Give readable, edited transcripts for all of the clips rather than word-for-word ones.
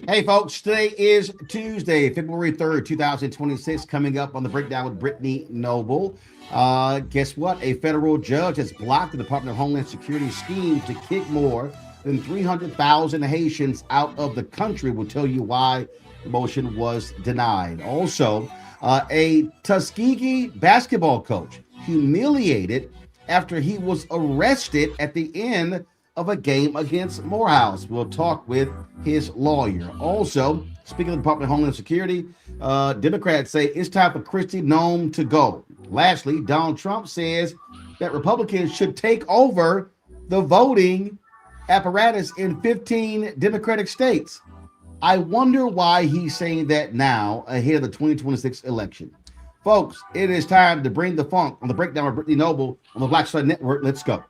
Hey, folks, today is Tuesday, February 3rd, 2026, coming up on the breakdown with Brittany Noble. Guess what? A federal judge has blocked the Department of Homeland Security scheme to kick more than 300,000 Haitians out of the country. We'll tell you why the motion was denied. Also, a Tuskegee basketball coach humiliated after he was arrested at the end of a game against Morehouse. We'll talk with his lawyer. Also, speaking of the Department of Homeland Security, Democrats say it's time for Kristi Noem to go. Lastly, Donald Trump says that Republicans should take over the voting apparatus in 15 Democratic states. I wonder why he's saying that now ahead of the 2026 election. Folks, it is time to bring the funk on the breakdown of Brittany Noble on the Black Star Network. Let's go.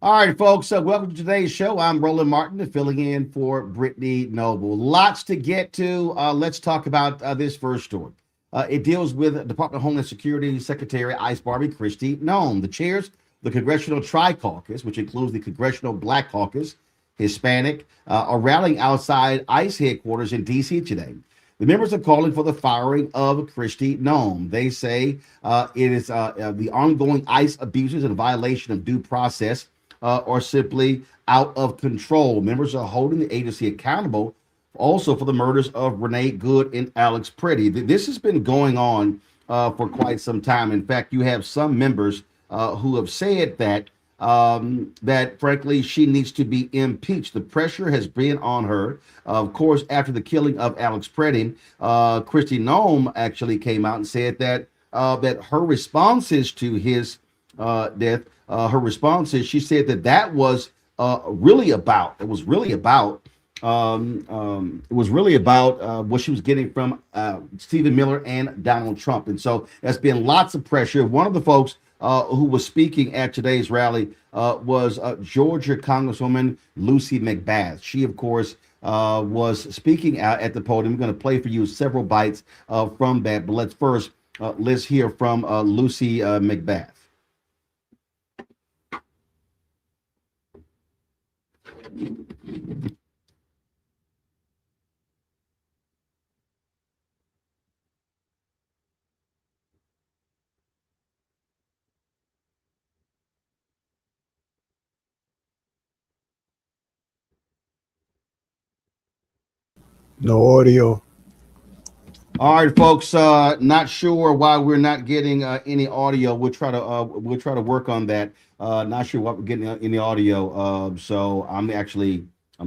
All right, folks, welcome to today's show. I'm Roland Martin, filling in for Brittany Noble. Lots to get to. Let's talk about this first story. It deals with Department of Homeland Security Secretary Ice Barbie Kristi Noem. The chairs the Congressional Tri-Caucus, which includes the Congressional Black Caucus, Hispanic, are rallying outside ICE headquarters in D.C. today. The members are calling for the firing of Kristi Noem. They say it is the ongoing ICE abuses and violation of due process or simply out of control. Members are holding the agency accountable also for the murders of Renee Good and Alex Pretty. This has been going on for quite some time. In fact, you have some members who have said that that frankly she needs to be impeached. The pressure has been on her. Of course, after the killing of Alex Pretty, Kristi Noem actually came out and said that that her responses to his death. Her responses, she said that was really about it was really about what she was getting from Stephen Miller and Donald Trump. And so there's been lots of pressure. One of the folks who was speaking at today's rally was Georgia Congresswoman Lucy McBath. She, of course, was speaking out at the podium. I'm going to play for you several bites from that. But let's hear from Lucy McBath. No audio. All right, folks. Not sure why we're not getting any audio. We'll try to work on that. Not sure why we're getting any audio. So I'm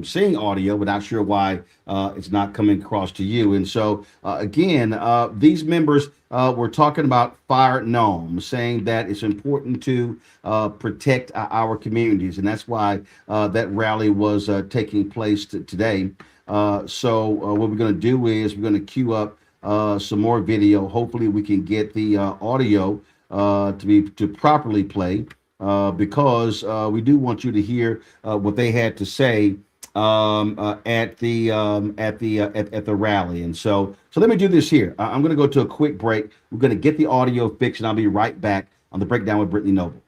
seeing audio, but not sure why it's not coming across to you. And so again, these members were talking about Fire Noem, saying that it's important to protect our communities, and that's why that rally was taking place today. So what we're going to do is we're going to queue up some more video. Hopefully, we can get the audio to properly play because we do want you to hear what they had to say at the rally. And so let me do this here. I'm going to go to a quick break. We're going to get the audio fixed, and I'll be right back on the Breakdown with Brittany Noble.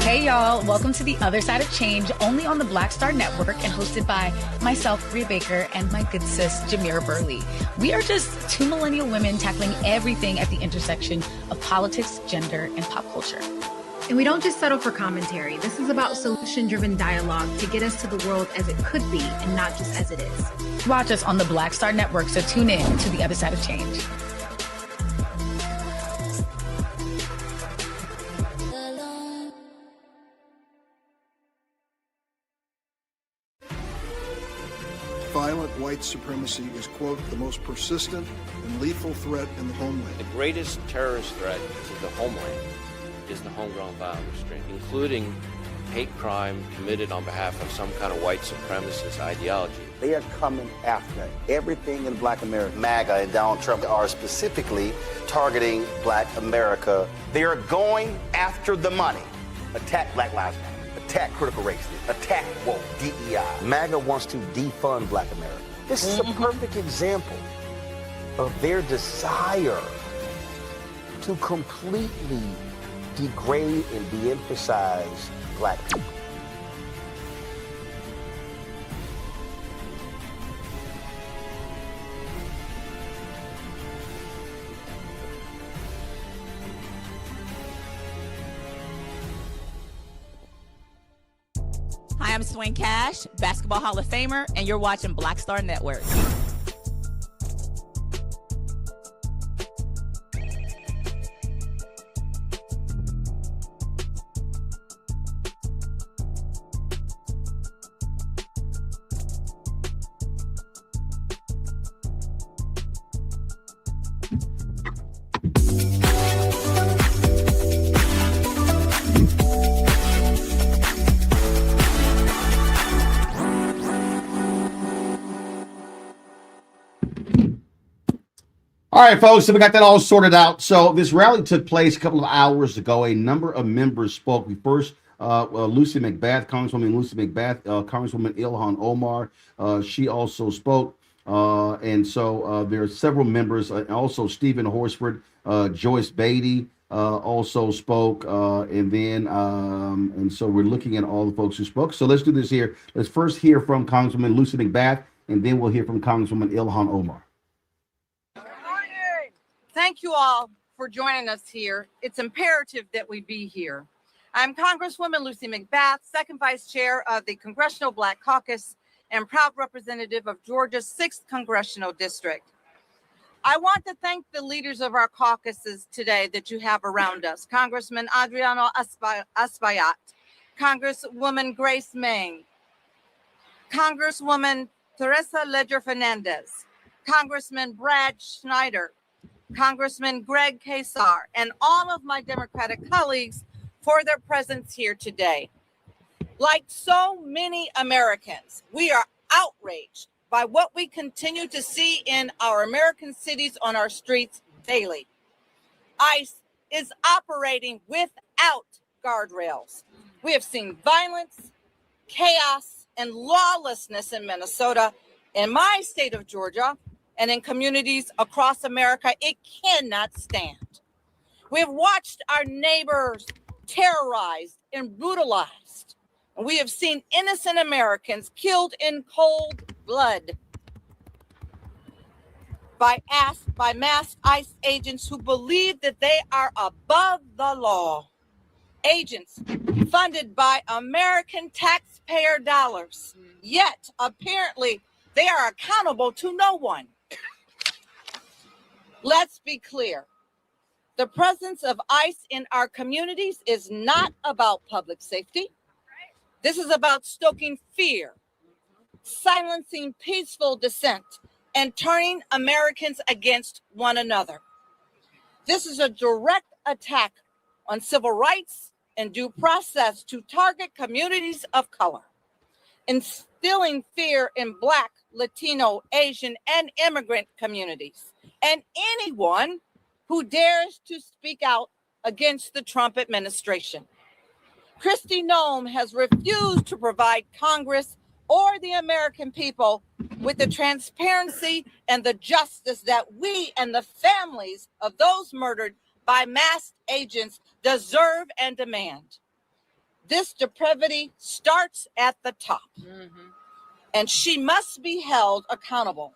Hey y'all, welcome to The Other Side of Change, only on the Black Star Network and hosted by myself, Rhea Baker, and my good sis, Jamira Burley. We are just two millennial women tackling everything at the intersection of politics, gender, and pop culture. And we don't just settle for commentary. This is about solution-driven dialogue to get us to the world as it could be and not just as it is. Watch us on the Black Star Network, so tune in to The Other Side of Change. Violent white supremacy is, quote, the most persistent and lethal threat in the homeland. The greatest terrorist threat to the homeland is the homegrown violence stream, including hate crime committed on behalf of some kind of white supremacist ideology. They are coming after everything in Black America. MAGA and Donald Trump are specifically targeting Black America. They are going after the money. Attack Black Lives Matter. Attack critical race theory, attack woke, DEI. MAGA wants to defund Black America. This is a perfect example of their desire to completely degrade and de-emphasize Black people. Hi, I'm Swing Cash, Basketball Hall of Famer, and you're watching Black Star Network. All right, folks, so we got that all sorted out. So this rally took place a couple of hours ago. A number of members spoke. We first, Lucy McBath, Congresswoman Lucy McBath, Congresswoman Ilhan Omar, she also spoke. And so there are several members, also Stephen Horsford, Joyce Beatty also spoke. And so we're looking at all the folks who spoke. So let's do this here. Let's first hear from Congresswoman Lucy McBath, and then we'll hear from Congresswoman Ilhan Omar. Thank you all for joining us here. It's imperative that we be here. I'm Congresswoman Lucy McBath, second vice chair of the Congressional Black Caucus and proud representative of Georgia's 6th Congressional District. I want to thank the leaders of our caucuses today that you have around us. Congressman Adriano Espaillat, Congresswoman Grace Meng, Congresswoman Teresa Ledger Fernandez, Congressman Brad Schneider, Congressman Greg Casar, and all of my Democratic colleagues for their presence here today. Like so many Americans, we are outraged by what we continue to see in our American cities on our streets daily. ICE is operating without guardrails. We have seen violence, chaos, and lawlessness in Minnesota, in my state of Georgia, and in communities across America. It cannot stand. We have watched our neighbors terrorized and brutalized. And we have seen innocent Americans killed in cold blood by masked ICE agents who believe that they are above the law. Agents funded by American taxpayer dollars, yet apparently they are accountable to no one. Let's be clear. The presence of ICE in our communities is not about public safety. This is about stoking fear, silencing peaceful dissent, and turning Americans against one another. This is a direct attack on civil rights and due process to target communities of color, instilling fear in Black, Latino, Asian, and immigrant communities, and anyone who dares to speak out against the Trump administration. Kristi Noem has refused to provide Congress or the American people with the transparency and the justice that we and the families of those murdered by masked agents deserve and demand. This depravity starts at the top, and she must be held accountable.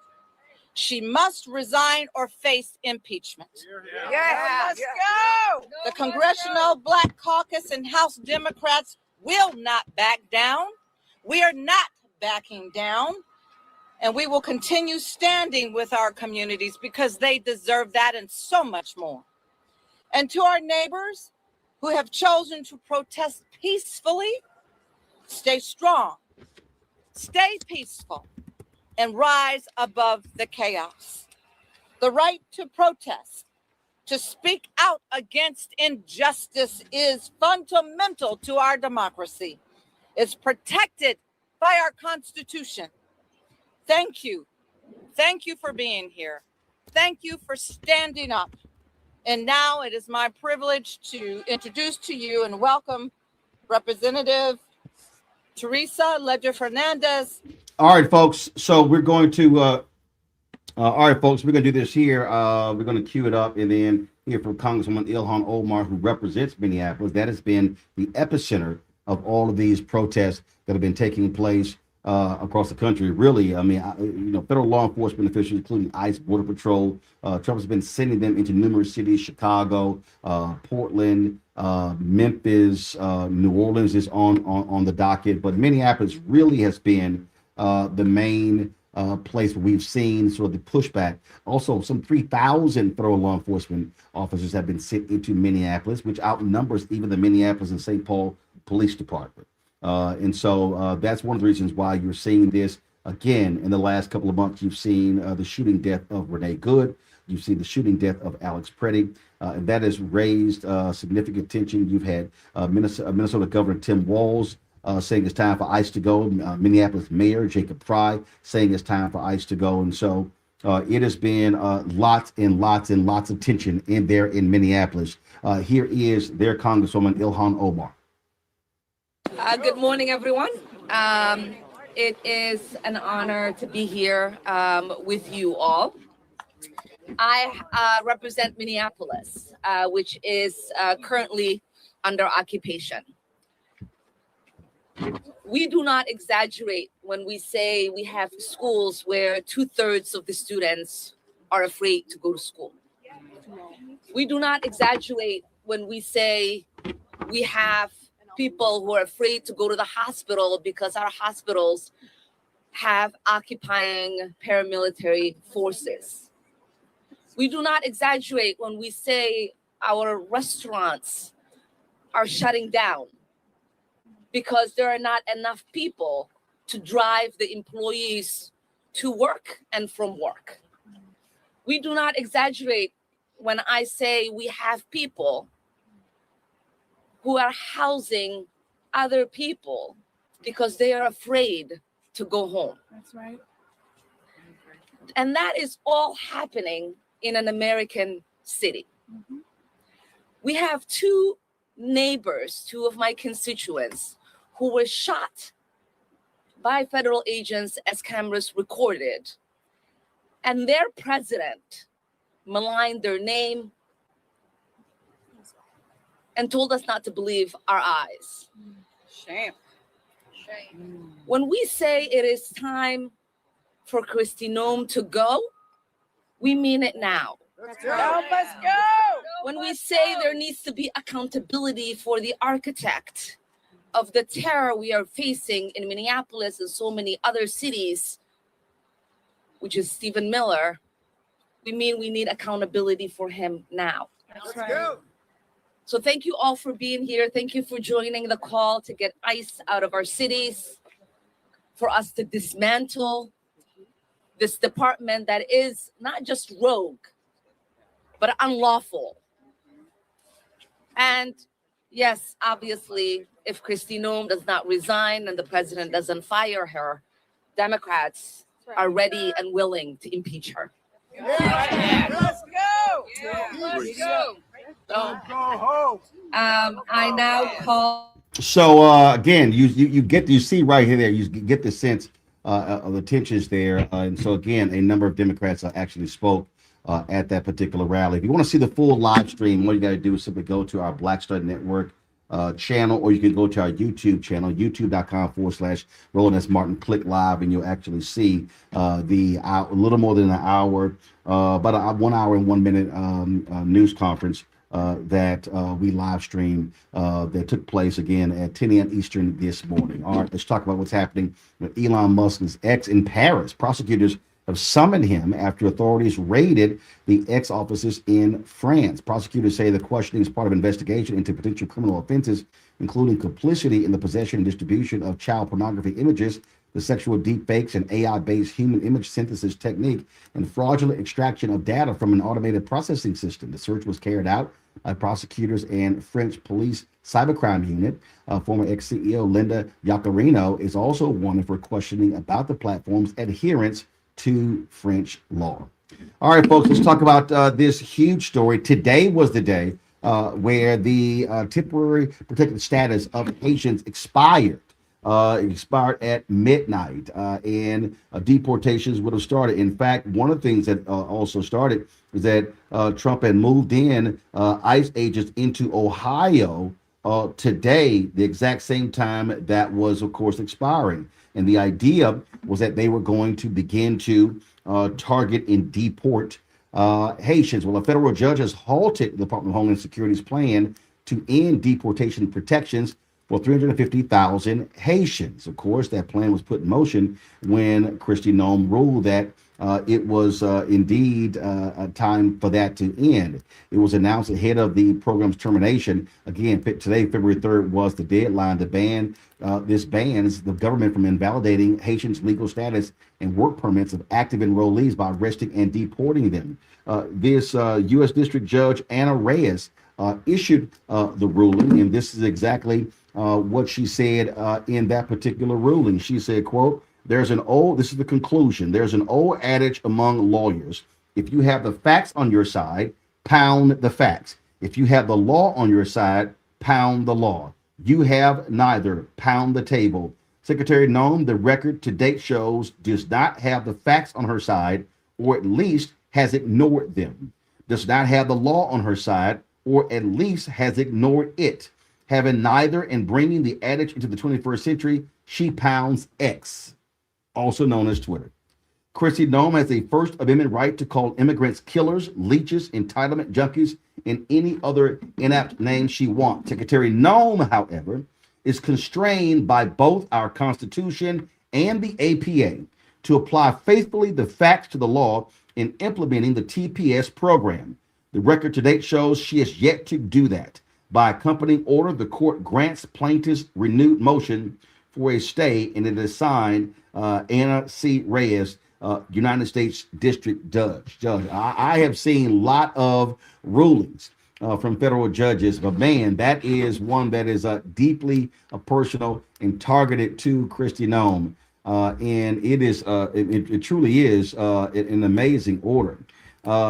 She must resign or face impeachment. Let's go! The Congressional Black Caucus and House Democrats will not back down. We are not backing down, and we will continue standing with our communities because they deserve that and so much more. And to our neighbors who have chosen to protest peacefully, stay strong, stay peaceful, and rise above the chaos. The right to protest, to speak out against injustice is fundamental to our democracy. It's protected by our Constitution. Thank you. Thank you for being here. Thank you for standing up. And now it is my privilege to introduce to you and welcome Representative Teresa Ledger Fernandez. All right, folks. So we're going to, we're going to do this here. We're going to cue it up and then hear from Congresswoman Ilhan Omar, who represents Minneapolis. That has been the epicenter of all of these protests that have been taking place across the country. Really, I mean, federal law enforcement officials, including ICE, Border Patrol, Trump has been sending them into numerous cities: Chicago, Portland, Memphis, New Orleans is on the docket. But Minneapolis really has been the main place where we've seen sort of the pushback. Also, some 3,000 federal law enforcement officers have been sent into Minneapolis, which outnumbers even the Minneapolis and St. Paul Police Department. And so that's one of the reasons why you're seeing this again in the last couple of months. You've seen the shooting death of Renee Good. You've seen the shooting death of Alex Preddy, and that has raised significant tension. You've had Minnesota Governor Tim Walz saying it's time for ICE to go. Minneapolis Mayor Jacob Fry saying it's time for ICE to go. And so it has been lots and lots and lots of tension in there in Minneapolis. Here is their Congresswoman Ilhan Omar. Good morning, everyone. It is an honor to be here with you all. I represent Minneapolis, which is currently under occupation. We do not exaggerate when we say we have schools where 2/3 of the students are afraid to go to school. We do not exaggerate when we say we have people who are afraid to go to the hospital because our hospitals have occupying paramilitary forces. We do not exaggerate when we say our restaurants are shutting down because there are not enough people to drive the employees to work and from work. We do not exaggerate when I say we have people who are housing other people because they are afraid to go home. That's right. And that is all happening in an American city. Mm-hmm. We have two neighbors, two of my constituents, who were shot by federal agents as cameras recorded. And their president maligned their name and told us not to believe our eyes. Shame. When we say it is time for Noem to go, we mean it now. Let's go. When we say there needs to be accountability for the architect of the terror we are facing in Minneapolis and so many other cities, which is Stephen Miller, we mean we need accountability for him now. Let's go. So thank you all for being here. Thank you for joining the call to get ICE out of our cities, for us to dismantle this department that is not just rogue, but unlawful. And yes, obviously, if Noem does not resign and the president doesn't fire her, Democrats are ready and willing to impeach her. Let's go. Let's go. I now call. So again, you see right here, you get the sense of the tensions there, and so again, a number of Democrats actually spoke at that particular rally. If you want to see the full live stream, what you got to do is simply go to our Black Star Network channel, or you can go to our YouTube channel, youtube.com/Roland S. Martin. Click live, and you'll actually see a little more than an hour, about a 1 hour and 1 minute news conference that we live streamed that took place again at 10 a.m. Eastern this morning. All right, let's talk about what's happening with Elon Musk's ex in Paris. Prosecutors have summoned him after authorities raided the ex offices in France. Prosecutors say the questioning is part of an investigation into potential criminal offenses, including complicity in the possession and distribution of child pornography images, the sexual deepfakes and AI-based human image synthesis technique, and fraudulent extraction of data from an automated processing system. The search was carried out by prosecutors and French police cybercrime unit. Former ex-CEO Linda Yaccarino is also wanted for questioning about the platform's adherence to French law. All right, folks, let's talk about this huge story. Today was the day where the temporary protected status of Haitians expired. It expired at midnight, and deportations would have started. In fact, one of the things that also started is that Trump had moved in ICE agents into Ohio today, the exact same time that was, of course, expiring. And the idea was that they were going to begin to target and deport Haitians. Well, a federal judge has halted the Department of Homeland Security's plan to end deportation protections for 350,000 Haitians. Of course, that plan was put in motion when Noem ruled that it was indeed a time for that to end. It was announced ahead of the program's termination. Again, today, February 3rd, was the deadline to ban. This bans the government from invalidating Haitians' legal status and work permits of active enrollees by arresting and deporting them. This U.S. District Judge Anna Reyes issued the ruling, and this is exactly what she said in that particular ruling. She said, quote, this is the conclusion, there's an old adage among lawyers: if you have the facts on your side, pound the facts. If you have the law on your side, pound the law. You have neither, pound the table. Secretary Noem, the record to date shows, does not have the facts on her side, or at least has ignored them. Does not have the law on her side, or at least has ignored it. Having neither and bringing the adage into the 21st century, she pounds X, also known as Twitter. Noem has a First Amendment right to call immigrants killers, leeches, entitlement junkies, and any other inapt name she wants. Secretary Noem, however, is constrained by both our Constitution and the APA to apply faithfully the facts to the law in implementing the TPS program. The record to date shows she has yet to do that. By accompanying order, the court grants plaintiffs renewed motion for a stay, and it assigned Anna C. Reyes, United States District Judge. I have seen a lot of rulings from federal judges, but man, that is one that is deeply personal and targeted to Kristi Noem. And it is, it truly is an amazing order.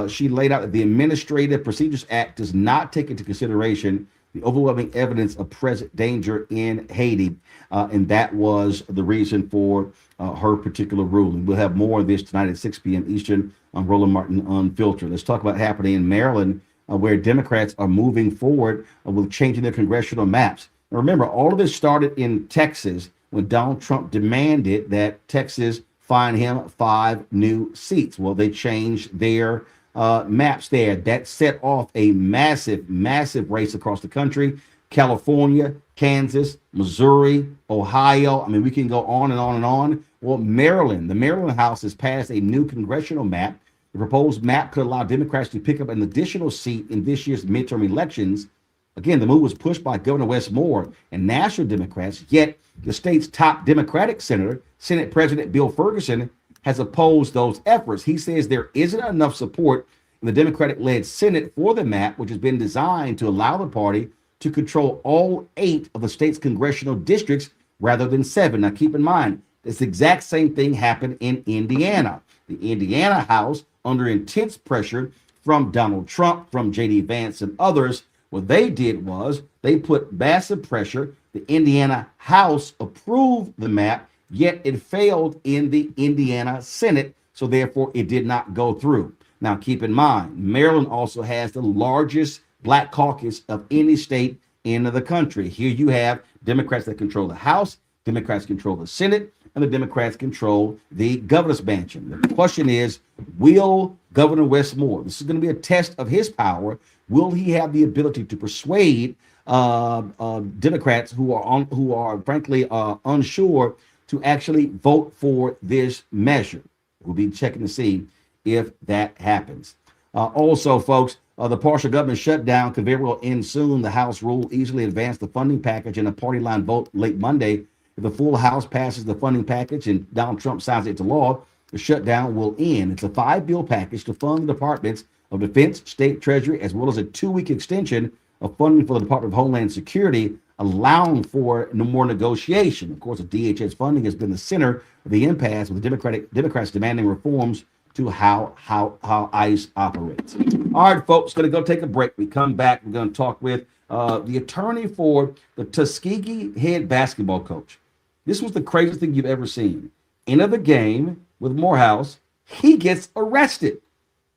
She laid out that the Administrative Procedures Act does not take into consideration the overwhelming evidence of present danger in Haiti. And that was the reason for her particular ruling. We'll have more of this tonight at 6 p.m. Eastern on Roland Martin Unfiltered. Let's talk about happening in Maryland, where Democrats are moving forward with changing their congressional maps. Now, remember, all of this started in Texas when Donald Trump demanded that Texas find him 5 new seats. Well, they changed their maps there. That set off a massive race across the country. California, Kansas, Missouri, Ohio. I mean, we can go on and on and on. Well, Maryland, the Maryland House has passed a new congressional map. The proposed map could allow Democrats to pick up an additional seat in this year's midterm elections. Again, the move was pushed by Governor Wes Moore and national Democrats, yet the state's top Democratic senator, Senate President Bill Ferguson, has opposed those efforts. He says there isn't enough support in the Democratic-led Senate for the map, which has been designed to allow the party to control all 8 of the state's congressional districts rather than 7. Now, keep in mind, this exact same thing happened in Indiana. The Indiana House, under intense pressure from Donald Trump, from J.D. Vance and others, what they did was they put massive pressure. The Indiana House approved the map, yet it failed in the Indiana Senate, so therefore it did not go through. Now, keep in mind, Maryland also has the largest Black caucus of any state in the country. Here you have Democrats that control the House, Democrats control the Senate, and the Democrats control the governor's mansion. The question is, will Governor Wes Moore, this is going to be a test of his power, will he have the ability to persuade Democrats who are frankly unsure to actually vote for this measure? We'll be checking to see if that happens. Also, folks, the partial government shutdown could very well end soon. The House rule easily advanced the funding package in a party line vote late Monday. If the full House passes the funding package and Donald Trump signs it into law, the shutdown will end. It's a 5-bill package to fund the Departments of Defense, State Treasury, as well as a 2-week extension of funding for the Department of Homeland Security, allowing for no more negotiation. Of course, the DHS funding has been the center of the impasse, with the Democrats demanding reforms to how ICE operates. All right, folks, going to go take a break. We come back, we're going to talk with the attorney for the Tuskegee head basketball coach. This was the craziest thing you've ever seen. End of the game with Morehouse, he gets arrested.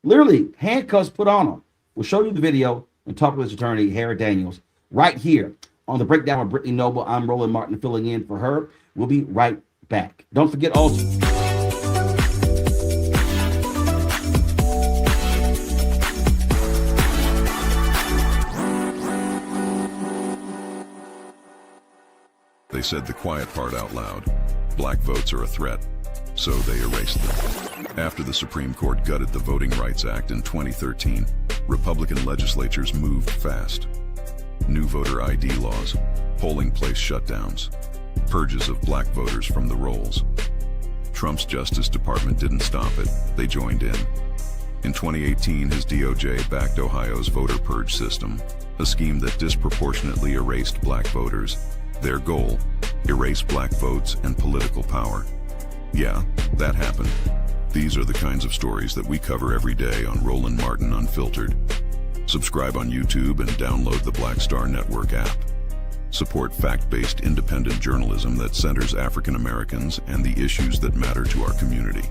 Literally, handcuffs put on him. We'll show you the video and talk with his attorney, Harry Daniels, right here on the Breakdown with Brittany Noble. I'm Roland Martin filling in for her. We'll be right back. Don't forget also, they said the quiet part out loud. Black votes are a threat, so they erased them. After the Supreme Court gutted the Voting Rights Act in 2013, Republican legislatures moved fast. New voter ID laws, polling place shutdowns, purges of black voters from the rolls. Trump's Justice Department didn't stop it, they joined in. In 2018, his DOJ backed Ohio's voter purge system, a scheme that disproportionately erased black voters. Their goal, erase black votes and political power. Yeah, that happened. These are the kinds of stories that we cover every day on Roland Martin Unfiltered. Subscribe on YouTube and download the Black Star Network app. Support fact-based independent journalism that centers African Americans and the issues that matter to our community.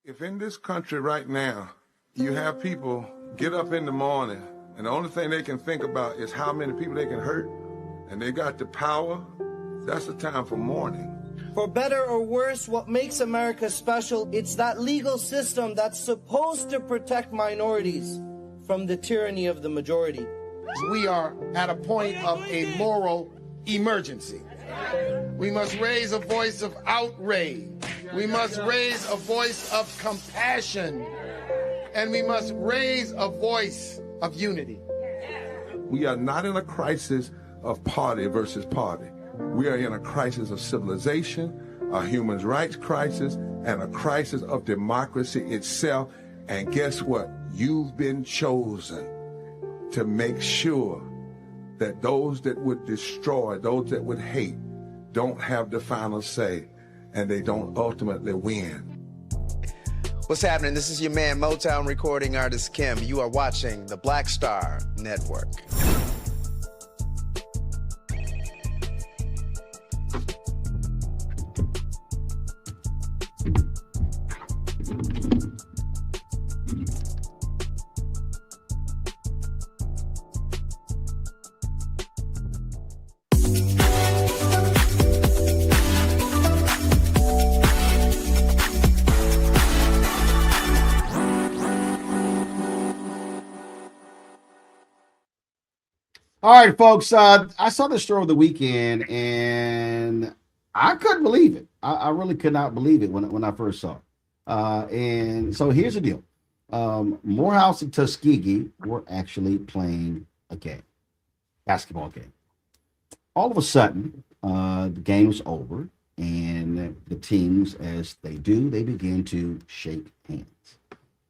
If in this country right now, you have people get up in the morning and the only thing they can think about is how many people they can hurt, and they got the power, that's the time for mourning. For better or worse, what makes America special, it's that legal system that's supposed to protect minorities from the tyranny of the majority. We are at a point of a moral emergency. We must raise a voice of outrage We must raise a voice of compassion, and we must raise a voice of unity. We are not in a crisis of party versus party. We are in a crisis of civilization, a human rights crisis, and a crisis of democracy itself. And guess what? You've been chosen to make sure that those that would destroy, those that would hate, don't have the final say, and they don't ultimately win. What's happening? This is your man, Motown recording artist Kim. You are watching the Black Star Network. All right, folks. I saw this story over the weekend, and I couldn't believe it. I really could not believe it when I first saw it. And so here's the deal: Morehouse and Tuskegee were actually playing a game, basketball game. All of a sudden, the game was over, and the teams, as they do, they begin to shake hands.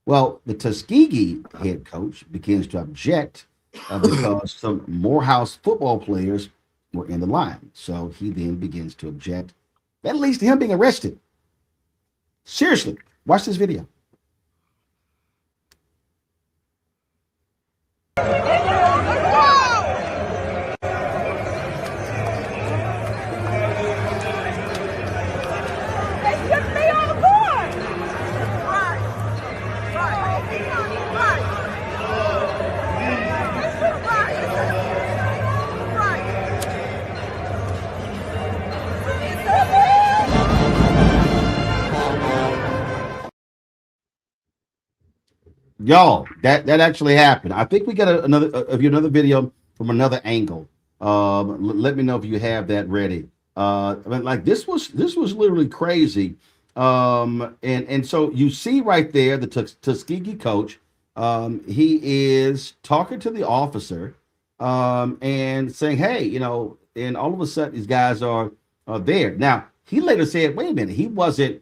Well, the Tuskegee head coach begins to object. Because some Morehouse football players were in the line. So he then begins to object. That leads to him being arrested. Seriously, watch this video. Y'all, that actually happened. I think we got another video from another angle. Let me know if you have that ready. I mean, like this was literally crazy. And so you see right there the Tuskegee coach. He is talking to the officer, and saying, "Hey, you know." And all of a sudden, these guys are there. Now he later said, "Wait a minute, he wasn't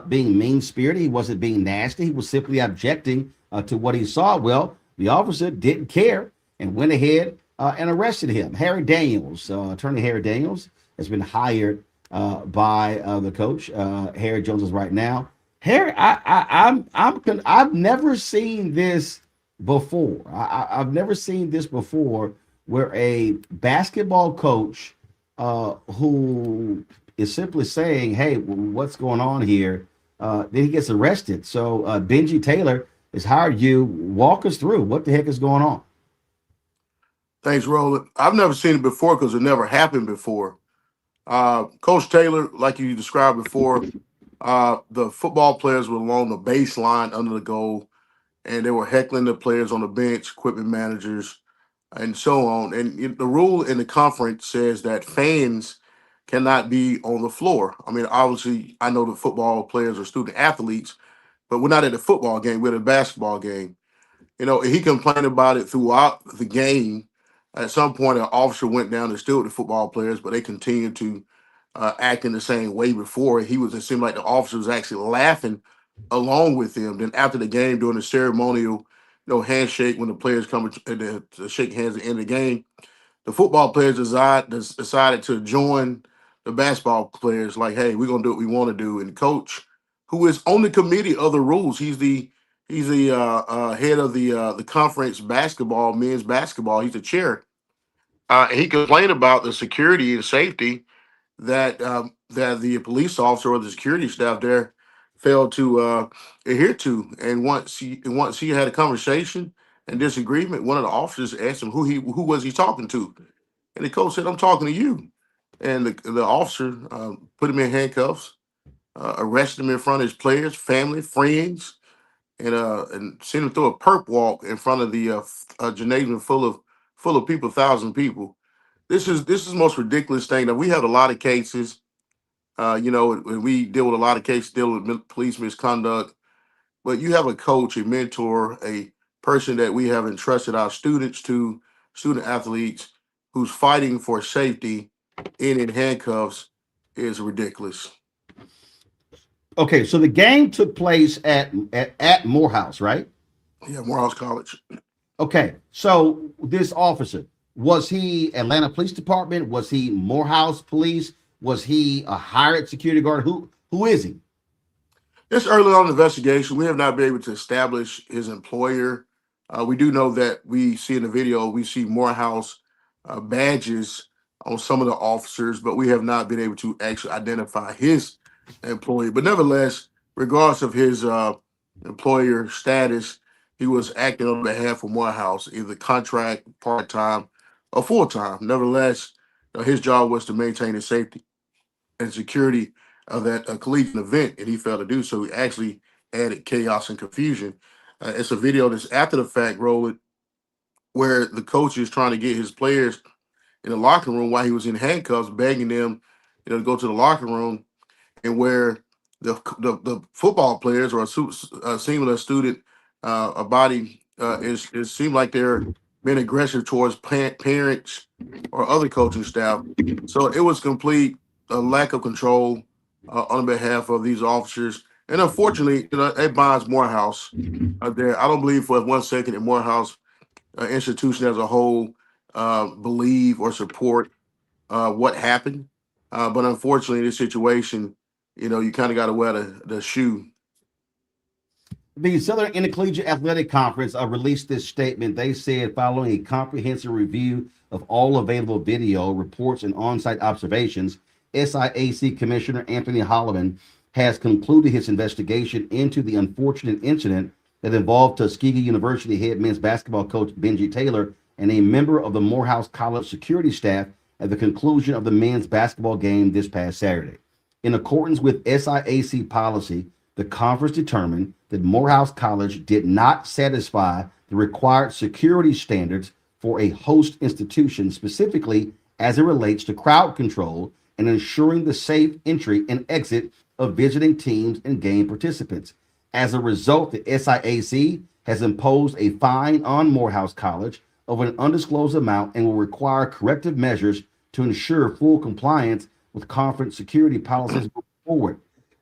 being mean-spirited. He wasn't being nasty. He was simply objecting to what he saw." Well, the officer didn't care and went ahead and arrested him. Attorney Harry Daniels has been hired by the coach. Harry Jones is right now. Harry, I've never seen this before. I've never seen this before, where a basketball coach who is simply saying, "Hey, what's going on here?" Then he gets arrested. So Benji Taylor has hired you. Walk us through what the heck is going on. Thanks, Roland. I've never seen it before because it never happened before. Coach Taylor, like you described before, the football players were along the baseline under the goal, and they were heckling the players on the bench, equipment managers, and so on. And the rule in the conference says that fans cannot be on the floor. I mean, obviously, I know the football players are student athletes, but we're not at a football game. We're at a basketball game. You know, he complained about it throughout the game. At some point, an officer went down and stood with the football players, but they continued to act in the same way before. It seemed like the officer was actually laughing along with them. Then after the game, during the ceremonial, handshake, when the players come to shake hands at the end of the game, the football players decided to join the basketball players. Like, hey, we're gonna do what we want to do. And coach, who is on the committee of the rules, he's the head of the conference basketball, men's basketball. He's the chair. He complained about the security and safety that the police officer or the security staff there failed to adhere to. And once he had a conversation and disagreement, one of the officers asked him who was he talking to, and the coach said, "I'm talking to you." And the officer put him in handcuffs, arrested him in front of his players, family, friends, and sent him through a perp walk in front of the gymnasium full of people, 1,000 people. This is the most ridiculous thing. That we have a lot of cases When we deal with a lot of cases dealing with police misconduct, but you have a coach, a mentor, a person that we have entrusted our students to, student athletes, who's fighting for safety in handcuffs is ridiculous. Okay, so the game took place at Morehouse, right? Yeah, Morehouse College. Okay, so this officer, was he Atlanta Police Department? Was he Morehouse Police? Was he a hired security guard? Who is he? It's early on in the investigation. We have not been able to establish his employer. We do know that we see in the video, we see Morehouse badges on some of the officers, but we have not been able to actually identify his employee. But nevertheless, regardless of his employer status, he was acting on behalf of Morehouse, either contract, part-time, or full-time. Nevertheless, his job was to maintain the safety and security of that collegiate event, and he failed to do so. He actually added chaos and confusion. It's a video that's after the fact, rolling, where the coach is trying to get his players in the locker room while he was in handcuffs, begging them, to go to the locker room, and where the football players or a similar student, a body it seemed like they're being aggressive towards parents or other coaching staff. So it was complete lack of control on behalf of these officers. And unfortunately, it binds Morehouse there. I don't believe for 1 second that Morehouse institution as a whole believe or support what happened. But unfortunately, in this situation, you kind of got to wear the shoe. The Southern Intercollegiate Athletic Conference released this statement. They said, following a comprehensive review of all available video, reports, and on-site observations, SIAC Commissioner Anthony Holloman has concluded his investigation into the unfortunate incident that involved Tuskegee University head men's basketball coach Benji Taylor and a member of the Morehouse College security staff at the conclusion of the men's basketball game this past Saturday. In accordance with SIAC policy, the conference determined that Morehouse College did not satisfy the required security standards for a host institution, specifically as it relates to crowd control and ensuring the safe entry and exit of visiting teams and game participants. As a result, the SIAC has imposed a fine on Morehouse College of an undisclosed amount and will require corrective measures to ensure full compliance with conference security policies moving forward.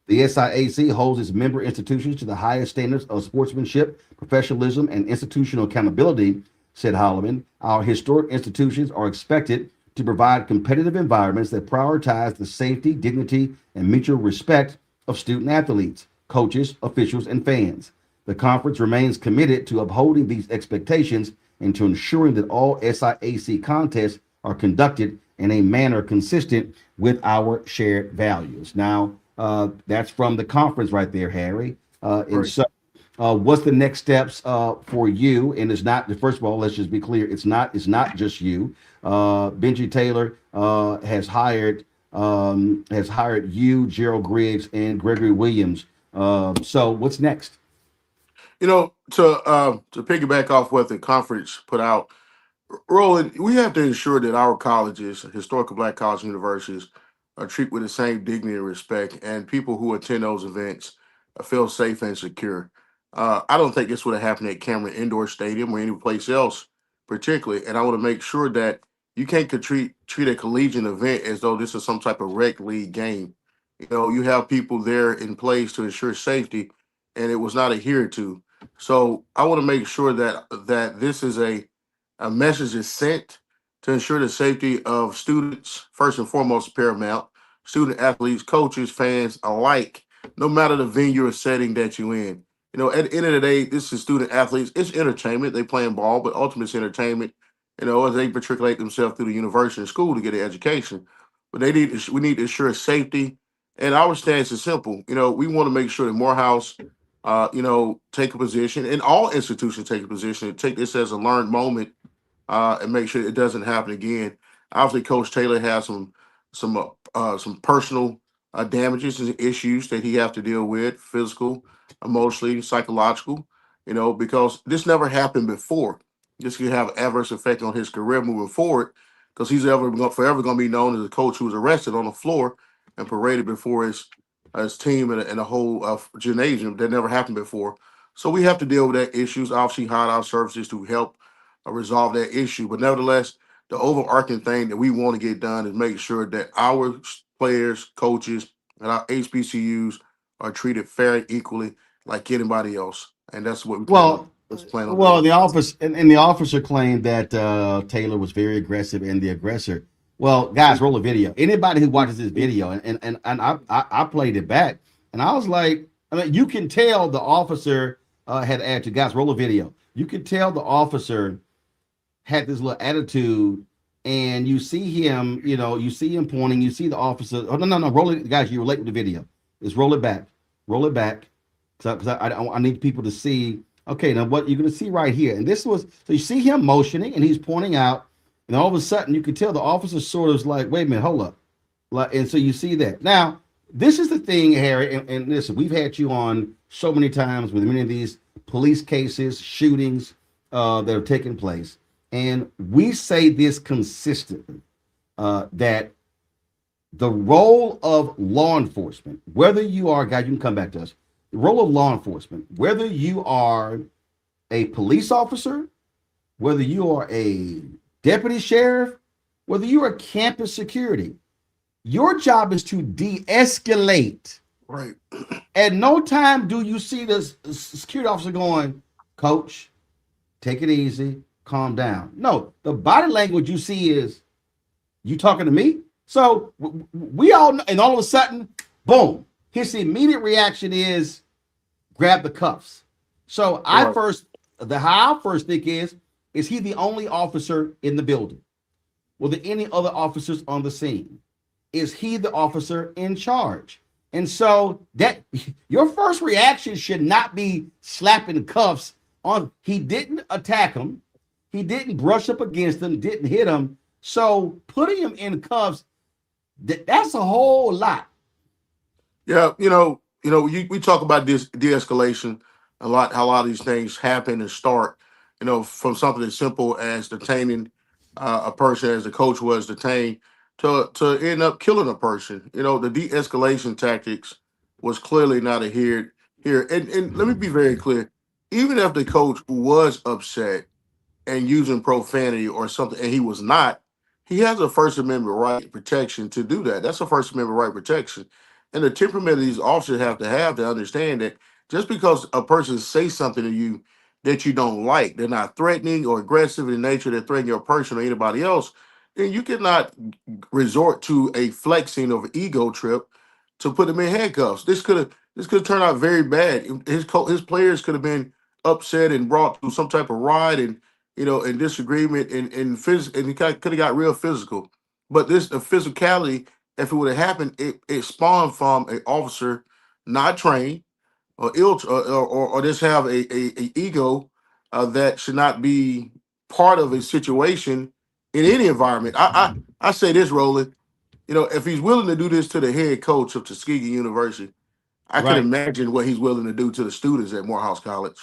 The SIAC holds its member institutions to the highest standards of sportsmanship, professionalism, and institutional accountability, said Holloman. Our historic institutions are expected to provide competitive environments that prioritize the safety, dignity, and mutual respect of student athletes, coaches, officials, and fans. The conference remains committed to upholding these expectations and to ensuring that all SIAC contests are conducted in a manner consistent with our shared values. Now, that's from the conference right there, Harry. And so what's the next steps for you? And it's not, first of all, let's just be clear. It's not just you. Benji Taylor has hired you, Gerald Griggs, and Gregory Williams. So what's next? To piggyback off what the conference put out, Roland, we have to ensure that our colleges, historical Black colleges and universities, are treated with the same dignity and respect, and people who attend those events feel safe and secure. I don't think this would have happened at Cameron Indoor Stadium or any place else, particularly. And I want to make sure that you can't treat a collegiate event as though this is some type of rec league game. You have people there in place to ensure safety, and it was not adhered to. So I want to make sure that this is a message is sent to ensure the safety of students, first and foremost, paramount, student athletes, coaches, fans alike, no matter the venue or setting that you're in. At the end of the day, this is student athletes. It's entertainment. They playing ball, but ultimately it's entertainment, as they matriculate themselves through the university and school to get an education. But we need to ensure safety. And our stance is simple. We want to make sure that Morehouse, take a position, and all institutions take a position, and take this as a learned moment, and make sure it doesn't happen again. Obviously, Coach Taylor has some personal damages and issues that he have to deal with, physical, emotionally, psychological, because this never happened before. This could have adverse effect on his career moving forward, because he's forever going to be known as a coach who was arrested on the floor and paraded before his team and a whole gymnasium that never happened before. So we have to deal with that issues. Obviously, hide our services to help resolve that issue. But nevertheless, the overarching thing that we want to get done is make sure that our players, coaches, and our HBCUs are treated fair and equally like anybody else. And that's what we plan on doing. The officer claimed that Taylor was very aggressive and the aggressor. Well, guys, roll a video. Anybody who watches this video, and I played it back, and I was like, I mean, you can tell the officer had attitude. Guys, roll a video. You can tell the officer had this little attitude, and you see him, you see him pointing, you see the officer. Oh, no, roll it, guys. You relate with the video. Just roll it back, because I need people to see. Okay, now what you're going to see right here, and this was so you see him motioning, and he's pointing out. And all of a sudden, you can tell the officer sort of is like, wait a minute, hold up. And so you see that. Now, this is the thing, Harry, and listen, we've had you on so many times with many of these police cases, shootings that have taken place. And we say this consistently, that the role of law enforcement, whether you are, guys, you can come back to us, the role of law enforcement, whether you are a police officer, whether you are a deputy sheriff, whether you are campus security, your job is to de-escalate. Right. At no time do you see this security officer going, Coach, take it easy, calm down. No, the body language you see is, you talking to me? So we all know, and all of a sudden, boom, his immediate reaction is grab the cuffs. So how I first think is he the only officer in the building? Were there any other officers on the scene? Is he the officer in charge? And so that your first reaction should not be slapping cuffs on. He didn't attack him. He didn't brush up against him, didn't hit him. So putting him in cuffs, that's a whole lot. Yeah, we talk about this de-escalation a lot, how a lot of these things happen and start, from something as simple as detaining a person as the coach was detained to end up killing a person. The de-escalation tactics was clearly not adhered here. And let me be very clear, even if the coach was upset and using profanity or something, and he was not, he has a First Amendment right protection to do that. That's a First Amendment right protection. And the temperament of these officers have to understand that just because a person says something to you that you don't like, they're not threatening or aggressive in nature, they're threatening your person or anybody else, then you cannot resort to a flexing of ego trip to put them in handcuffs. This could have turned out very bad. His players could have been upset and brought to some type of riot and disagreement and it could have got real physical. But the physicality, if it would have happened, it spawned from an officer not trained or ill or just have a ego that should not be part of a situation in any environment. I say this, Roland. If he's willing to do this to the head coach of Tuskegee University, I can imagine what he's willing to do to the students at Morehouse College.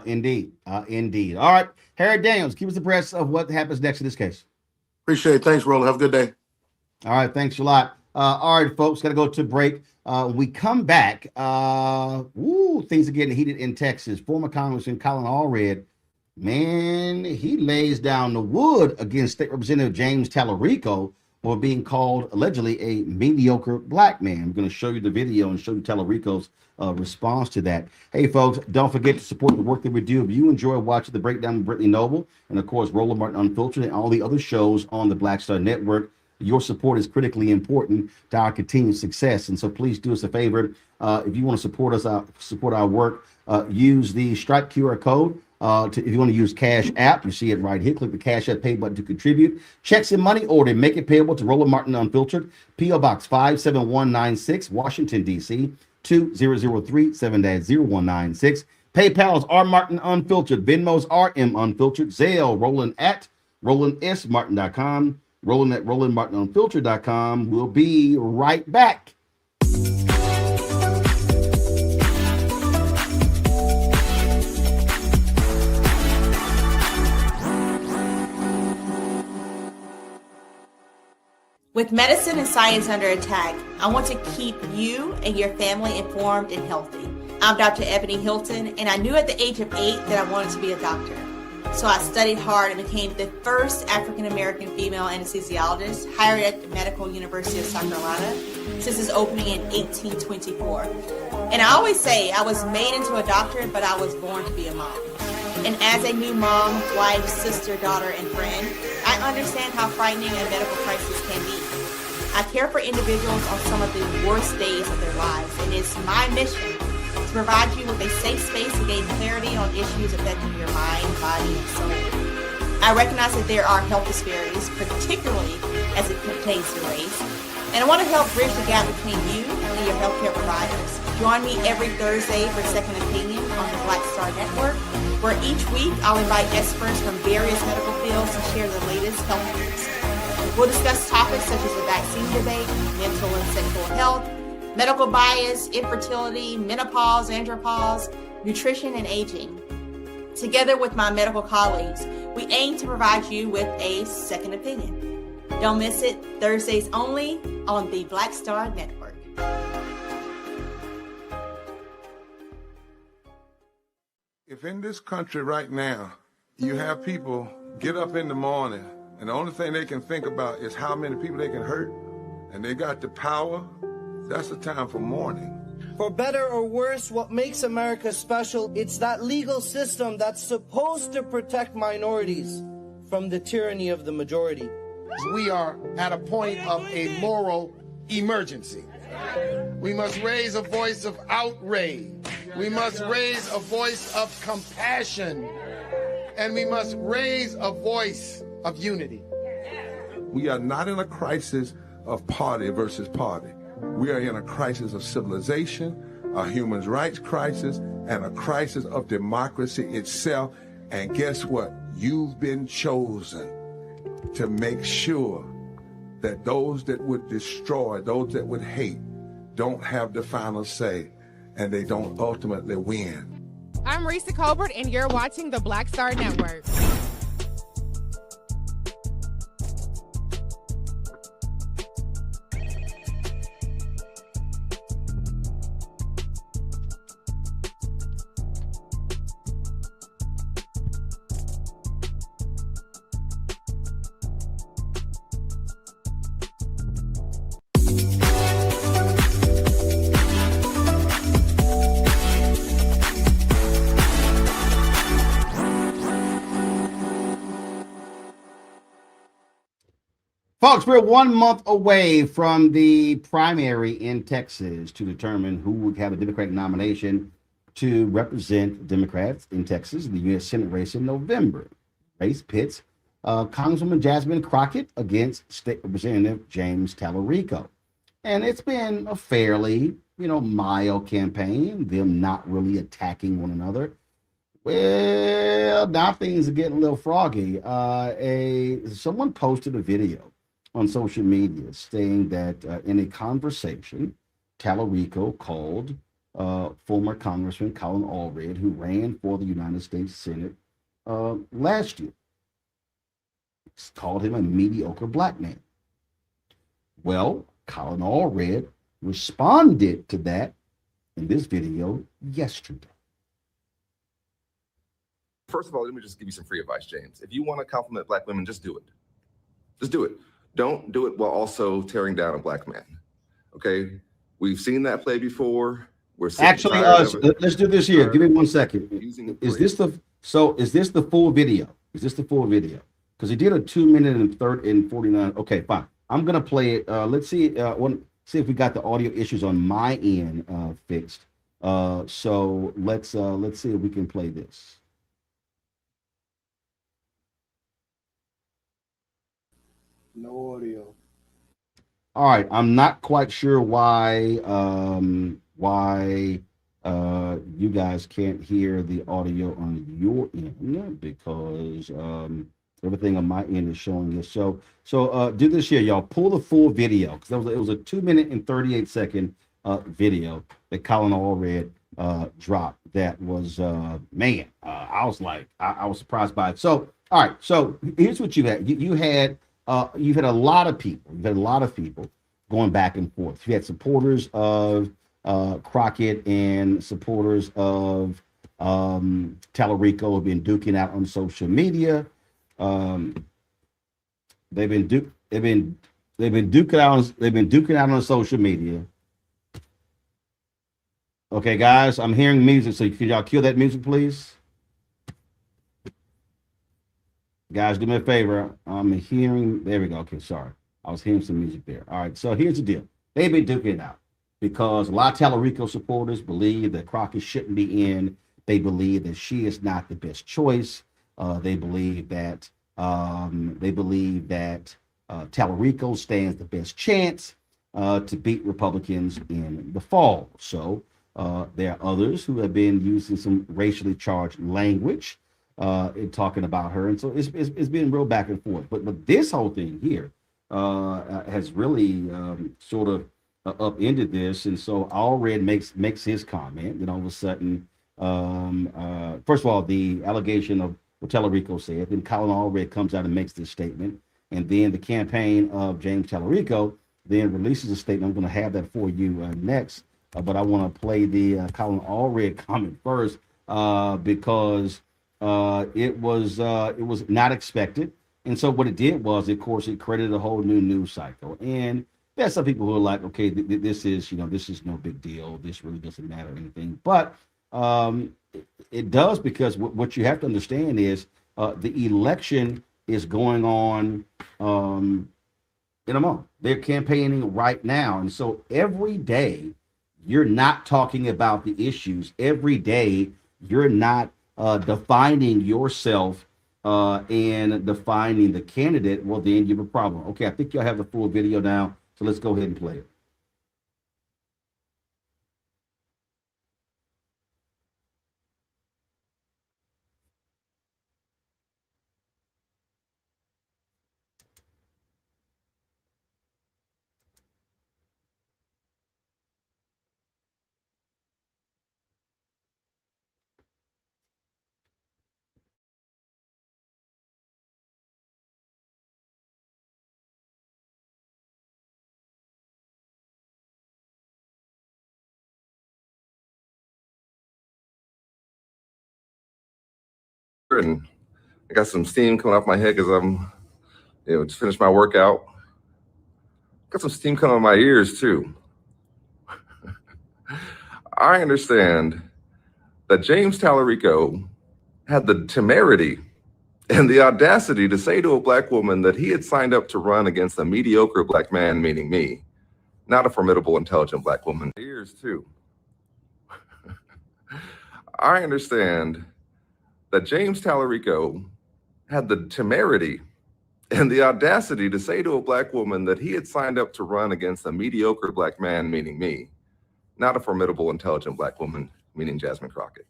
Indeed. All right, Harry Daniels, keep us abreast of what happens next in this case. Appreciate it. Thanks, Roland. Have a good day. All right, thanks a lot. All right, folks, got to go to break. We come back. Things are getting heated in Texas. Former Congressman Colin Allred, man, he lays down the wood against State Representative James Tallarico for being called allegedly a mediocre black man. I'm going to show you the video and show you Tallarico's response to that. Hey, folks, don't forget to support the work that we do. If you enjoy watching The Breakdown with Brittany Noble and, of course, Roland Martin Unfiltered and all the other shows on the Black Star Network, your support is critically important to our continued success. And so please do us a favor. If you want to support us, support our work, use the Stripe QR code. If you want to use Cash App, you see it right here. Click the Cash App Pay button to contribute. Checks and money order. Make it payable to Roland Martin Unfiltered. P.O. Box 57196, Washington, D.C. 2003 7-0196. PayPal is R Martin Unfiltered. Venmo's RM Unfiltered. Zelle, Roland at RolandSMartin.com. Roland at RolandMartinUnfiltered.com. We'll be right back. With medicine and science under attack, I want to keep you and your family informed and healthy. I'm Dr. Ebony Hilton, and I knew at the age of 8 that I wanted to be a doctor. So I studied hard and became the first African-American female anesthesiologist hired at the Medical University of South Carolina since its opening in 1824. And I always say I was made into a doctor, but I was born to be a mom. And as a new mom, wife, sister, daughter, and friend, I understand how frightening a medical crisis can be. I care for individuals on some of the worst days of their lives, and it's my mission to provide you with a safe space to gain clarity on issues affecting your mind, body, and soul. I recognize that there are health disparities, particularly as it pertains to race, and I want to help bridge the gap between you and your healthcare providers. Join me every Thursday for Second Opinion on the Black Star Network, where each week I'll invite experts from various medical fields to share the latest health news. We'll discuss topics such as the vaccine debate, mental and sexual health, medical bias, infertility, menopause, andropause, nutrition, and aging. Together with my medical colleagues, we aim to provide you with a second opinion. Don't miss it, Thursdays only on the Black Star Network. If in this country right now, you have people get up in the morning and the only thing they can think about is how many people they can hurt, and they got the power, that's the time for mourning. For better or worse, what makes America special, it's that legal system that's supposed to protect minorities from the tyranny of the majority. We are at a point of a moral emergency. We must raise a voice of outrage. We must raise a voice of compassion. And we must raise a voice of unity. We are not in a crisis of party versus party. We are in a crisis of civilization, a human rights crisis, and a crisis of democracy itself. And guess what? You've been chosen to make sure that those that would destroy, those that would hate, don't have the final say, and they don't ultimately win. I'm Risa Colbert, and you're watching the Black Star Network. Folks, we're 1 month away from the primary in Texas to determine who would have a Democratic nomination to represent Democrats in Texas in the U.S. Senate race in November. Race pits Congresswoman Jasmine Crockett against State Representative James Tallarico. And it's been a fairly, mild campaign, them not really attacking one another. Well, now things are getting a little froggy. Someone posted a video on social media saying that in a conversation, Tallarico called former Congressman Colin Allred, who ran for the United States Senate last year. He's called him a mediocre black man. Well, Colin Allred responded to that in this video yesterday. First of all, let me just give you some free advice, James. If you want to compliment black women, just do it. Just do it. Don't do it while also tearing down a black man. Okay? We've seen that play before. We're actually, let's do this here. Give me 1 second. Is this the full video? Is this the full video? Because he did a 2 minute and 49. Okay, fine. I'm gonna play it. Let's see. See if we got the audio issues on my end fixed. So let's see if we can play this. No audio. All right, I'm not quite sure why you guys can't hear the audio on your end, because everything on my end is showing it. So do this here, y'all. Pull the full video, because it was a 2 minute and 38 second video that Colin Allred dropped. That was man, I was like, I was surprised by it. So all right, so here's what you had. You had you've had a lot of people. You've had a lot of people going back and forth. You had supporters of Crockett and supporters of Tallarico have been duking out on social media. They've been duking out on social media. Okay, guys, I'm hearing music, so could y'all kill that music, please? Guys, do me a favor. I'm hearing, there we go. Okay, sorry. I was hearing some music there. All right, so here's the deal. They've been duking it out because a lot of Tallarico supporters believe that Crockett shouldn't be in. They believe that she is not the best choice. They believe that Tallarico stands the best chance to beat Republicans in the fall. So there are others who have been using some racially charged language in talking about her, and so it's been real back and forth. But this whole thing here has really sort of upended this, and so Allred makes his comment. Then all of a sudden, first of all, the allegation of what Tallarico said, then Colin Allred comes out and makes this statement, and then the campaign of James Tallarico then releases a statement. I'm going to have that for you next, but I want to play the Colin Allred comment first because it was not expected. And so what it did was, of course, it created a whole new news cycle. And there's some people who are like, okay, this is no big deal. This really doesn't matter or anything. But it does, because what you have to understand is the election is going on in a month. They're campaigning right now. And so every day you're not talking about the issues. Every day you're not defining yourself and defining the candidate. Well, then you have a problem. Okay, I think y'all have the full video now. So let's go ahead and play it. And I got some steam coming off my head because I'm, just finished my workout. Got some steam coming out of my ears too. I understand that James Tallarico had the temerity and the audacity to say to a black woman that he had signed up to run against a mediocre black man, meaning me, not a formidable, intelligent black woman. Ears too. I understand that James Tallarico had the temerity and the audacity to say to a black woman that he had signed up to run against a mediocre black man, meaning me, not a formidable, intelligent black woman, meaning Jasmine Crockett.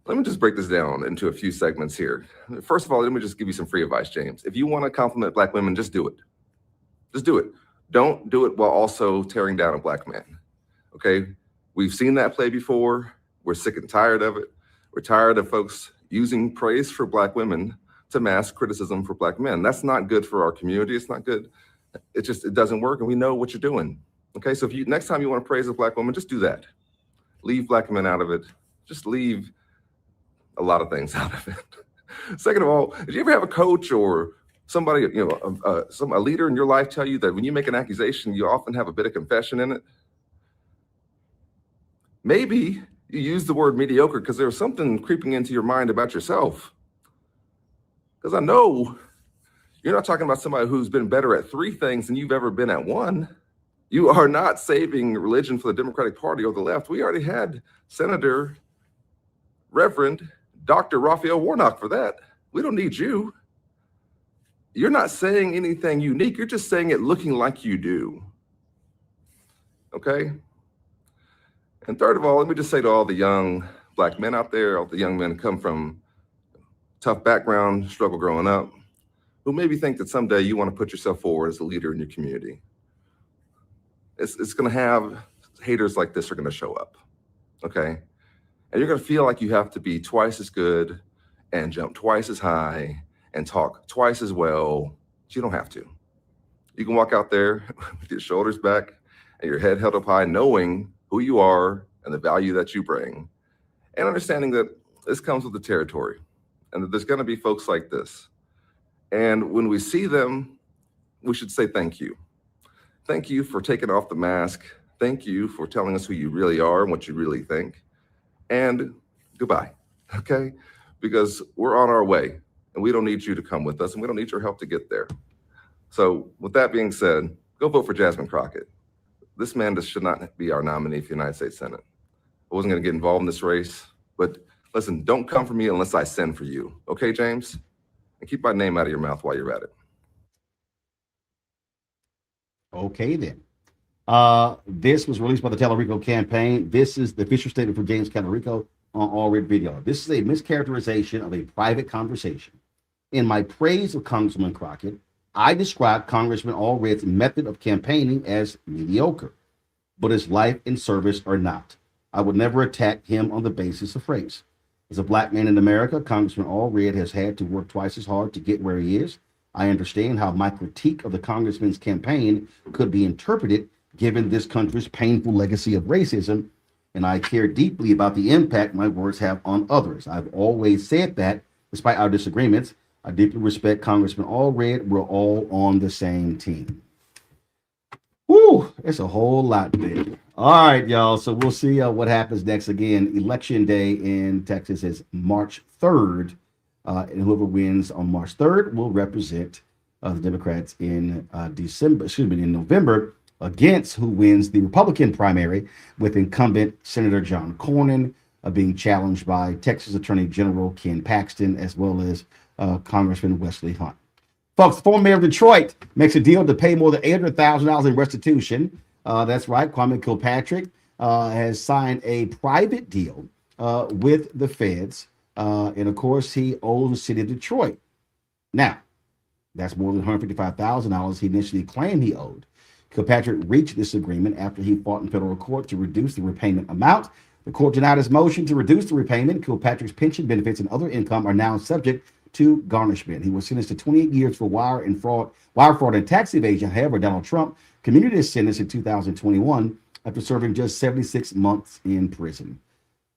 Let me just break this down into a few segments here. First of all, let me just give you some free advice, James. If you want to compliment black women, just do it. Just do it. Don't do it while also tearing down a black man, okay? We've seen that play before. We're sick and tired of it. We're tired of folks using praise for black women to mask criticism for black men. That's not good for our community. It's not good. It doesn't work, and we know what you're doing. Okay, so if next time you want to praise a black woman, just do that. Leave black men out of it. Just leave a lot of things out of it. Second of all, did you ever have a coach or somebody, a leader in your life tell you that when you make an accusation, you often have a bit of confession in it? Maybe you use the word mediocre because there's something creeping into your mind about yourself. Because I know you're not talking about somebody who's been better at 3 things than you've ever been at 1. You are not saving religion for the Democratic Party or the left. We already had Senator Reverend Dr. Raphael Warnock for that. We don't need you. You're not saying anything unique. You're just saying it looking like you do. Okay? And third of all, let me just say to all the young black men out there, all the young men who come from tough background, struggle growing up, who maybe think that someday you want to put yourself forward as a leader in your community. It's going to have haters like this are going to show up, okay? And you're going to feel like you have to be twice as good and jump twice as high and talk twice as well But you don't have to. You can walk out there with your shoulders back and your head held up high, knowing who you are and the value that you bring, and understanding that this comes with the territory and that there's going to be folks like this. And when we see them, we should say thank you. Thank you for taking off the mask. Thank you for telling us who you really are and what you really think. And goodbye, okay? Because we're on our way and we don't need you to come with us and we don't need your help to get there. So with that being said, go vote for Jasmine Crockett. This man should not be our nominee for the United States Senate. I wasn't gonna get involved in this race, but listen, don't come for me unless I send for you. Okay, James? And keep my name out of your mouth while you're at it. Okay, then. This was released by the Tellerico campaign. This is the official statement from James Tellerico on Allred video. This is a mischaracterization of a private conversation. In my praise of Congressman Crockett, I described Congressman Allred's method of campaigning as mediocre, but his life and service are not. I would never attack him on the basis of race. As a black man in America, Congressman Allred has had to work twice as hard to get where he is. I understand how my critique of the congressman's campaign could be interpreted given this country's painful legacy of racism, and I care deeply about the impact my words have on others. I've always said that, despite our disagreements, I deeply respect Congressman Allred. We're all on the same team. Woo, it's a whole lot there. All right, y'all. So we'll see what happens next. Again, Election Day in Texas is March 3rd. And whoever wins on March 3rd will represent the Democrats in in November against who wins the Republican primary, with incumbent Senator John Cornyn being challenged by Texas Attorney General Ken Paxton, as well as Congressman Wesley Hunt. Folks, the former mayor of Detroit makes a deal to pay more than $800,000 in restitution. That's right. Kwame Kilpatrick has signed a private deal with the feds. And of course, he owes the city of Detroit. Now, that's more than $155,000 he initially claimed he owed. Kilpatrick reached this agreement after he fought in federal court to reduce the repayment amount. The court denied his motion to reduce the repayment. Kilpatrick's pension benefits and other income are now subject to garnishment. He was sentenced to 28 years for wire fraud and tax evasion. However, Donald Trump commuted his sentence in 2021 after serving just 76 months in prison.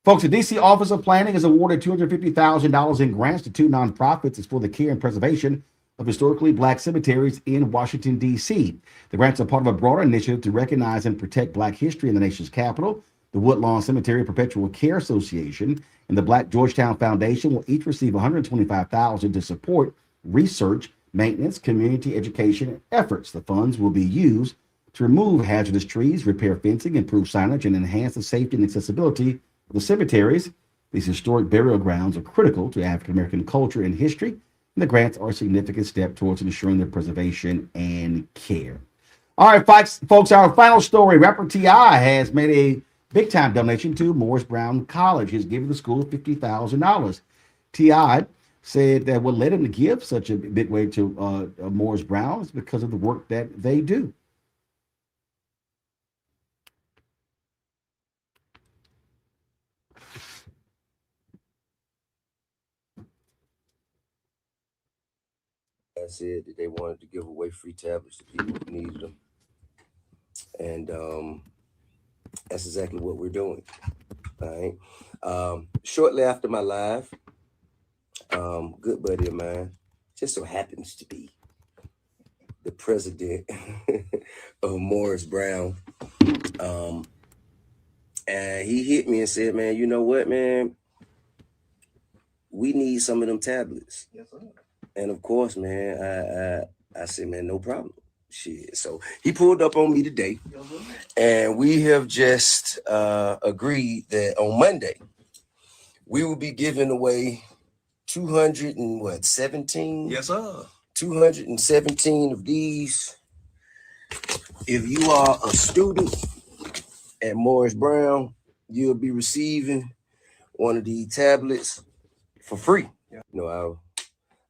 Folks, the D.C. Office of Planning has awarded $250,000 in grants to two nonprofits. It's for the care and preservation of historically black cemeteries in Washington, D.C. The grants are part of a broader initiative to recognize and protect black history in the nation's capital. The Woodlawn Cemetery Perpetual Care Association and the Black Georgetown Foundation will each receive $125,000 to support research, maintenance, community education efforts. The funds will be used to remove hazardous trees, repair fencing, improve signage, and enhance the safety and accessibility of the cemeteries. These historic burial grounds are critical to African American culture and history, and the grants are a significant step towards ensuring their preservation and care. All right, folks, our final story. Rapper T.I. has made a big-time donation to Morris Brown College. He's giving the school $50,000. T.I. said that what led him to give such a big way to Morris Brown is because of the work that they do. Said that they wanted to give away free tablets to people who needed them. And that's exactly what we're doing. All right. Shortly after my live, good buddy of mine just so happens to be the president of Morris Brown. And he hit me and said, man, you know what, man? We need some of them tablets. Yes, sir. And of course, man, I said, man, no problem. Shit. So he pulled up on me today, and we have just agreed that on Monday we will be giving away 217. Yes, sir. 217 of these. If you are a student at Morris Brown, you'll be receiving one of these tablets for free. Yeah. You know,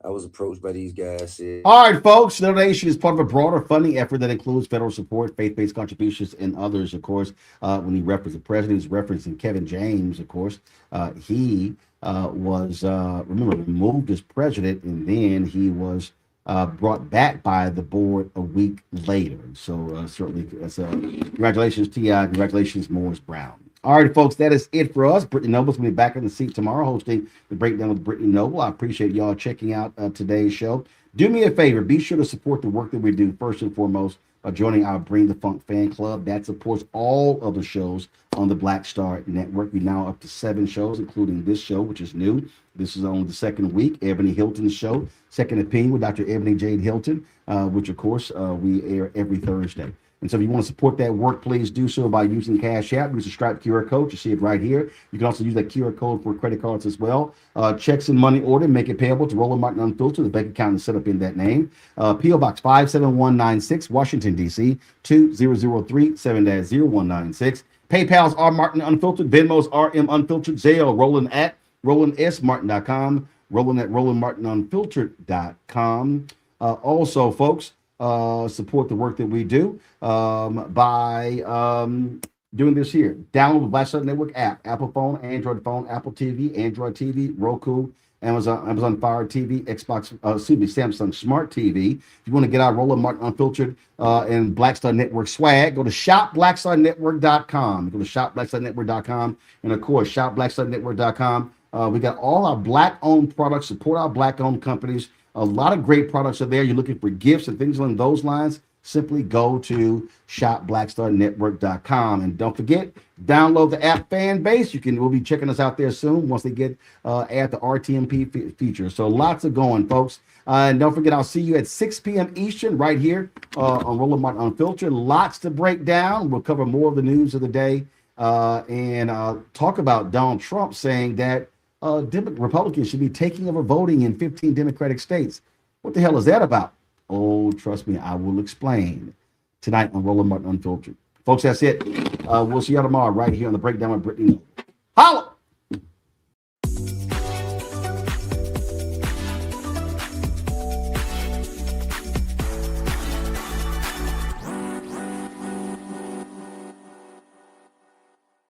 I was approached by these guys. All right, folks, the donation is part of a broader funding effort that includes federal support, faith-based contributions, and others. Of course, when he referenced the president, he's referencing Kevin James. Of course, he was remember, removed as president, and then he was brought back by the board a week later. So certainly, congratulations, T.I. Congratulations, Morris Brown. All right, folks, that is it for us. Brittany Noble's going to be back in the seat tomorrow hosting the Breakdown with Brittany Noble. I appreciate y'all checking out today's show. Do me a favor. Be sure to support the work that we do, first and foremost, by joining our Bring the Funk fan club. That supports all of the shows on the Black Star Network. We're now up to 7 shows, including this show, which is new. This is only the second week. Ebony Hilton's show, Second Opinion with Dr. Ebony Jade Hilton, which, of course, we air every Thursday. And so if you want to support that work, please do so by using Cash App. Use the Stripe QR code. You see it right here. You can also use that QR code for credit cards as well. Checks in money order, make it payable to Roland Martin Unfiltered. The bank account is set up in that name. P.O. Box 57196, Washington, D.C., 20037-0196. PayPal's R Martin Unfiltered. Venmo's RM Unfiltered. Zelle, Roland at RolandSMartin.com. Roland at RolandMartinUnfiltered.com. Also, folks, support the work that we do by doing this here. Download the Black Star Network app, Apple phone, Android phone, Apple TV, Android TV, Roku, Amazon Fire TV, Samsung Smart TV. If you want to get our Roland Martin Unfiltered and Black Star Network swag, go to shopblackstarnetwork.com. Go to shopblackstarnetwork.com. And of course, shopblackstarnetwork.com. We got all our Black-owned products. Support our Black-owned companies. A lot of great products are there. You're looking for gifts and things along those lines. Simply go to shopblackstarnetwork.com. And don't forget, download the app Fan Base. We'll be checking us out there soon once they get add the RTMP feature. So lots of going, folks. And don't forget, I'll see you at 6 p.m. Eastern right here on Roland Martin Unfiltered. Lots to break down. We'll cover more of the news of the day and talk about Donald Trump saying that Republicans should be taking over voting in 15 Democratic states. What the hell is that about? Oh, trust me, I will explain tonight on Roland Martin Unfiltered. Folks, that's it. We'll see you tomorrow right here on the Breakdown with Brittany. Holla!